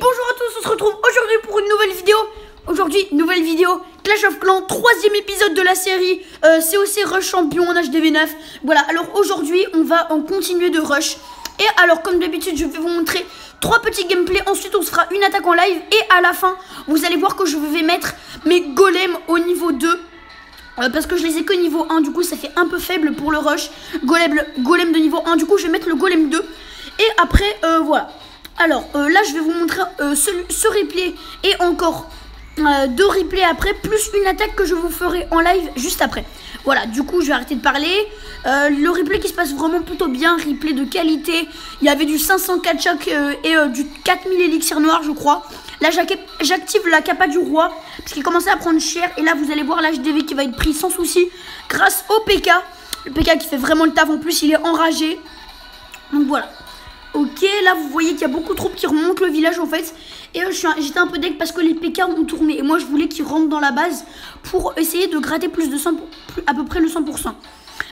Bonjour à tous, on se retrouve aujourd'hui pour une nouvelle vidéo. Aujourd'hui, nouvelle vidéo, Clash of Clans, troisième épisode de la série COC Rush Champion en HDV9. Voilà, alors aujourd'hui, on va en continuer de Rush. Et alors, comme d'habitude, je vais vous montrer 3 petits gameplays. Ensuite, on se fera une attaque en live. Et à la fin, vous allez voir que je vais mettre mes golems au niveau 2. Parce que je les ai que niveau 1, du coup, ça fait un peu faible pour le Rush. Golem de niveau 1, du coup, je vais mettre le golem 2. Et après, voilà. Alors, là, je vais vous montrer ce replay et encore 2 replays après, plus une attaque que je vous ferai en live juste après. Voilà, du coup, je vais arrêter de parler. Le replay qui se passe vraiment plutôt bien, replay de qualité. Il y avait du 504 chaque et du 4000 élixirs noirs, je crois. Là, j'active la capa du roi, parce qu'il commençait à prendre cher. Et là, vous allez voir l'HDV qui va être pris sans souci, grâce au PK. Le PK qui fait vraiment le taf, en plus, il est enragé. Donc voilà. Ok, là vous voyez qu'il y a beaucoup de troupes qui remontent le village en fait. Et j'étais un peu deg parce que les PK ont tourné. Et moi je voulais qu'ils rentrent dans la base pour essayer de gratter plus de 100, à peu près le 100%.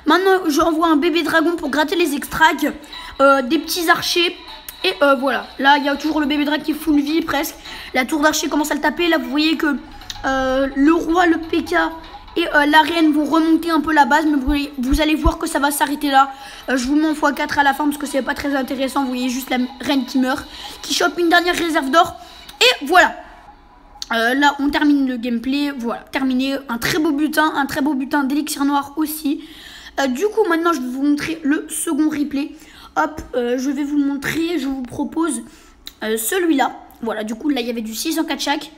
Maintenant j'envoie un bébé dragon pour gratter les extracts, des petits archers. Et voilà, là il y a toujours le bébé dragon qui est full vie presque. La tour d'archer commence à le taper. Là vous voyez que le roi, le PK et la reine vont remonter un peu la base, mais vous allez voir que ça va s'arrêter là. Je vous mets en x4 à la fin parce que c'est pas très intéressant. Vous voyez juste la reine qui meurt, qui chope une dernière réserve d'or. Et voilà. Là on termine le gameplay. Voilà, terminé. Un très beau butin d'élixir noir aussi. Du coup maintenant je vais vous montrer le second replay. Hop, je vais vous montrer, je vous propose celui-là. Voilà, du coup là il y avait du 604 chaque.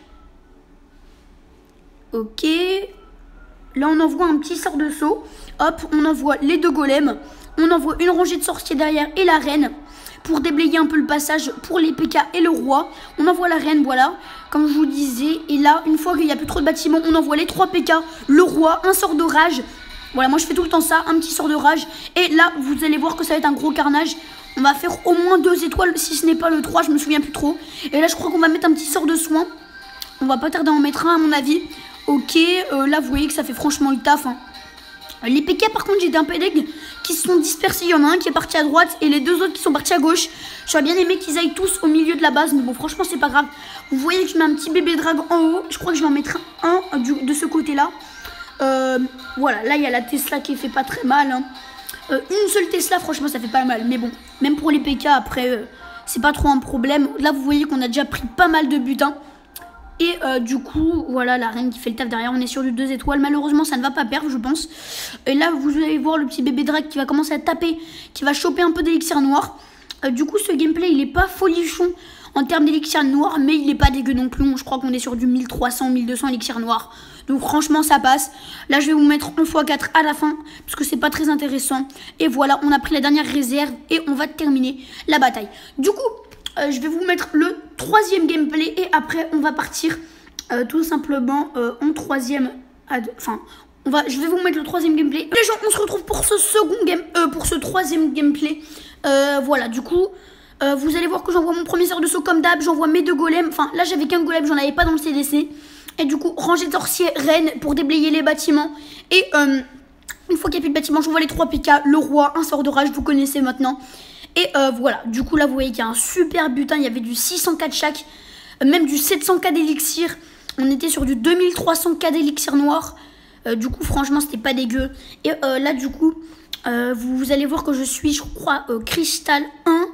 Ok. Là, on envoie un petit sort de saut. Hop, on envoie les 2 golems. On envoie une rangée de sorciers derrière et la reine. Pour déblayer un peu le passage pour les PK et le roi. On envoie la reine, voilà. Comme je vous disais. Et là, une fois qu'il n'y a plus trop de bâtiments, on envoie les 3 PK, le roi, un sort de rage. Voilà, moi je fais tout le temps ça, un petit sort de rage. Et là, vous allez voir que ça va être un gros carnage. On va faire au moins 2 étoiles, si ce n'est pas le 3, je me souviens plus trop. Et là, je crois qu'on va mettre un petit sort de soin. On va pas tarder à en mettre un, à mon avis. Ok, là vous voyez que ça fait franchement le taf. Hein. Les PK par contre j'étais un peu deg qui se sont dispersés. Il y en a un qui est parti à droite et les 2 autres qui sont partis à gauche. J'aurais bien aimé qu'ils aillent tous au milieu de la base, mais bon franchement c'est pas grave. Vous voyez que je mets un petit bébé dragon en haut. Je crois que je vais en mettre un de ce côté là. Voilà, là il y a la Tesla qui fait pas très mal. Hein. Une seule Tesla franchement ça fait pas mal. Mais bon, même pour les PK après c'est pas trop un problème. Là vous voyez qu'on a déjà pris pas mal de butins. Et du coup, voilà la reine qui fait le taf derrière. On est sur du 2 étoiles. Malheureusement, ça ne va pas perdre, je pense. Et là, vous allez voir le petit bébé drague qui va commencer à taper, qui va choper un peu d'élixir noir. Du coup, ce gameplay, il est pas folichon en termes d'élixir noir, mais il est pas dégueu non plus. Je crois qu'on est sur du 1300, 1200 élixir noir. Donc franchement, ça passe. Là, je vais vous mettre un x4 à la fin, parce que c'est pas très intéressant. Et voilà, on a pris la dernière réserve et on va terminer la bataille. Du coup, je vais vous mettre le 3e gameplay et après on va partir tout simplement en 3e. Enfin, je vais vous mettre le 3e gameplay. Les gens, on se retrouve pour ce pour ce 3e gameplay. Voilà, du coup, vous allez voir que j'envoie mon premier sort de saut comme d'hab. J'envoie mes 2 golems. Enfin, là j'avais qu'un golem, j'en avais pas dans le CDC. Et du coup, rangée de sorciers, reine pour déblayer les bâtiments. Et une fois qu'il n'y a plus de bâtiments, j'envoie les 3 PK, le roi, un sort de rage, vous connaissez maintenant. Et voilà, du coup là vous voyez qu'il y a un super butin, il y avait du 604 chaque, même du 700k d'élixir. On était sur du 2300k d'élixir noir. Du coup franchement c'était pas dégueu. Et là du coup, vous allez voir que je suis, je crois, cristal 1.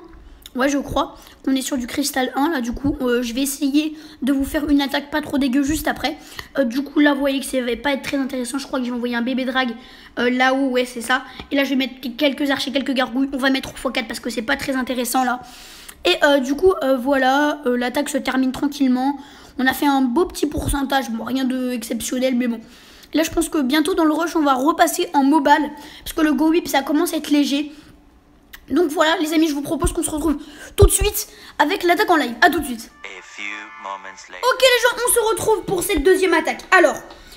Ouais je crois qu'on est sur du cristal 1 là du coup. Je vais essayer de vous faire une attaque pas trop dégueu juste après. Du coup là vous voyez que ça va pas être très intéressant. Je crois que j'ai envoyé un bébé drague là-haut, ouais c'est ça. Et là je vais mettre quelques archers, quelques gargouilles. On va mettre x4 parce que c'est pas très intéressant là. Et du coup voilà, l'attaque se termine tranquillement. On a fait un beau petit pourcentage, bon rien de exceptionnel mais bon. Là je pense que bientôt dans le rush on va repasser en mobile. Parce que le go whip ça commence à être léger. Donc voilà les amis, je vous propose qu'on se retrouve tout de suite avec l'attaque en live. A tout de suite. Ok les gens, on se retrouve pour cette 2e attaque. Alors,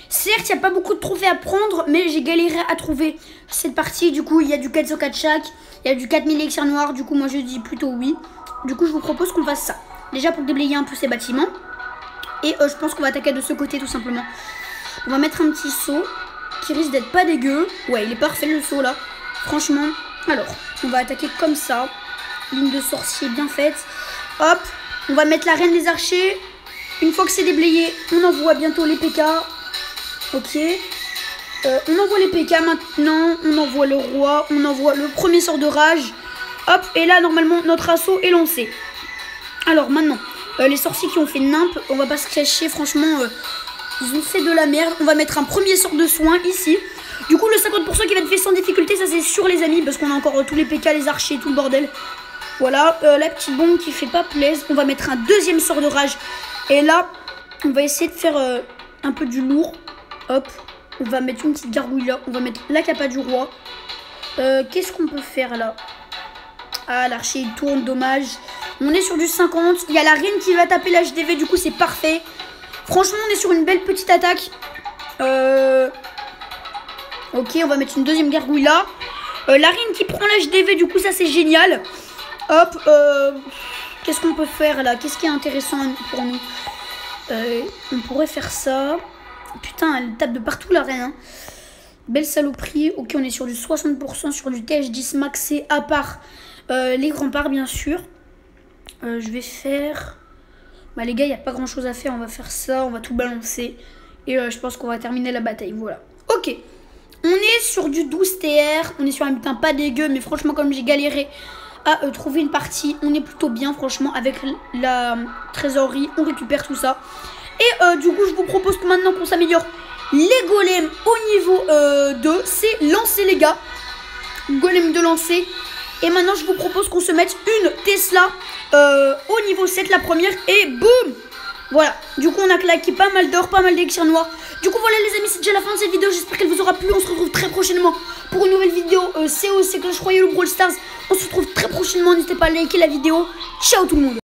certes il n'y a pas beaucoup de trophées à prendre, mais j'ai galéré à trouver cette partie. Du coup il y a du 404 chaque, il y a du 4000 élixirs noirs. Du coup moi je dis plutôt oui. Du coup je vous propose qu'on fasse ça. Déjà pour déblayer un peu ces bâtiments. Et je pense qu'on va attaquer de ce côté tout simplement. On va mettre un petit saut qui risque d'être pas dégueu. Ouais il est parfait le saut là. Franchement. Alors, on va attaquer comme ça. Ligne de sorcier bien faite. Hop. On va mettre la reine des archers. Une fois que c'est déblayé, on envoie bientôt les PK. Ok. On envoie les PK maintenant. On envoie le roi. On envoie le premier sort de rage. Hop. Et là, normalement, notre assaut est lancé. Alors maintenant, les sorciers qui ont fait nimp, on va pas se cacher. Franchement, ils ont fait de la merde. On va mettre un premier sort de soin ici. Du coup, le 50% qui va être fait sans difficulté, ça c'est sûr les amis. Parce qu'on a encore tous les PK, les archers, tout le bordel. Voilà, la petite bombe qui fait pas plaisir. On va mettre un deuxième sort de rage. Et là, on va essayer de faire un peu du lourd. Hop, on va mettre une petite gargouille là. On va mettre la capa du roi. Qu'est-ce qu'on peut faire là? Ah, l'archer il tourne, dommage. On est sur du 50. Il y a la reine qui va taper l'HDV, du coup c'est parfait. Franchement, on est sur une belle petite attaque. Ok, on va mettre une deuxième gargouille là. La reine qui prend l'HDV, du coup ça c'est génial. Hop, qu'est-ce qu'on peut faire là? Qu'est-ce qui est intéressant pour nous? On pourrait faire ça. Putain, elle tape de partout la reine. Hein. Belle saloperie. Ok, on est sur du 60%, sur du TH10 maxé, à part les remparts bien sûr. Je vais faire... Bah les gars, il n'y a pas grand chose à faire. On va faire ça, on va tout balancer. Et je pense qu'on va terminer la bataille, voilà. Ok, on est sur du 12 TR. On est sur un butin pas dégueu, mais franchement comme j'ai galéré à trouver une partie, on est plutôt bien franchement. Avec la trésorerie, on récupère tout ça. Et du coup je vous propose que maintenant qu'on s'améliore les golems au niveau 2. C'est lancer les gars. Golem de lancer. Et maintenant je vous propose qu'on se mette une Tesla au niveau 7 la première. Et boum. Voilà, du coup on a claqué pas mal d'or, pas mal d'élixir noir. Du coup voilà les amis, c'est déjà la fin de cette vidéo. J'espère qu'elle vous aura plu. On se retrouve très prochainement pour une nouvelle vidéo COC Clash Royale ou Brawl Stars. On se retrouve très prochainement, n'hésitez pas à liker la vidéo. Ciao tout le monde.